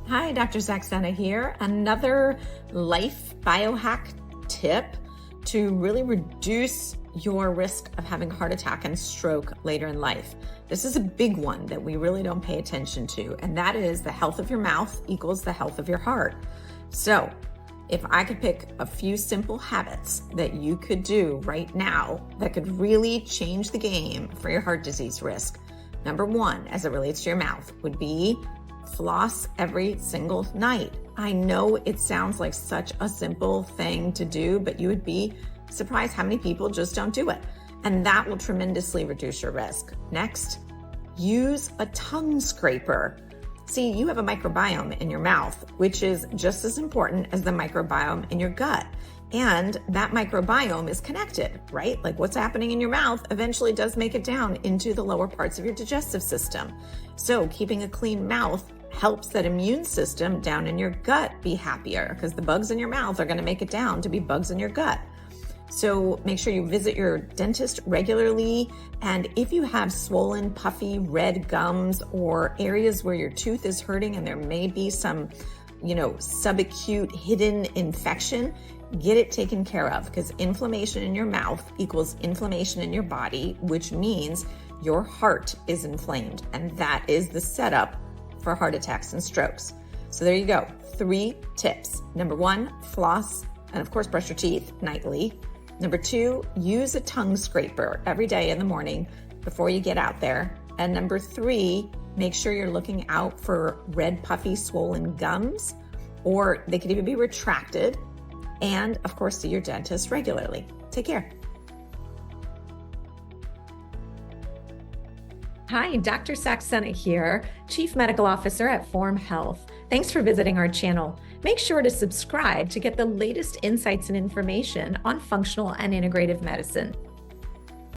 Hi, Dr. Saxena here. Another life biohack tip to really reduce your risk of having heart attack and stroke later in life. This is a big one that we really don't pay attention to, and that is the health of your mouth equals the health of your heart. So if I could pick a few simple habits that you could do right now that could really change the game for your heart disease risk, number one, as it relates to your mouth, would be floss every single night. I know it sounds like such a simple thing to do, but you would be surprised how many people just don't do it. And that will tremendously reduce your risk. Next, use a tongue scraper. See, you have a microbiome in your mouth, which is just as important as the microbiome in your gut. And that microbiome is connected, right? Like what's happening in your mouth eventually does make it down into the lower parts of your digestive system. So keeping a clean mouth helps that immune system down in your gut be happier, because the bugs in your mouth are going to make it down to be bugs in your gut. So make sure you visit your dentist regularly. And if you have swollen, puffy, red gums or areas where your tooth is hurting and there may be some, subacute hidden infection, get it taken care of, because inflammation in your mouth equals inflammation in your body, which means your heart is inflamed. And that is the setup for heart attacks and strokes. So there you go. 3 tips. Number 1, floss, and of course, brush your teeth nightly. Number 2, use a tongue scraper every day in the morning before you get out there. And number 3, make sure you're looking out for red, puffy, swollen gums, or they could even be retracted. And of course, see your dentist regularly. Take care. Hi, Dr. Saxena here, Chief Medical Officer at Form Health. Thanks for visiting our channel. Make sure to subscribe to get the latest insights and information on functional and integrative medicine.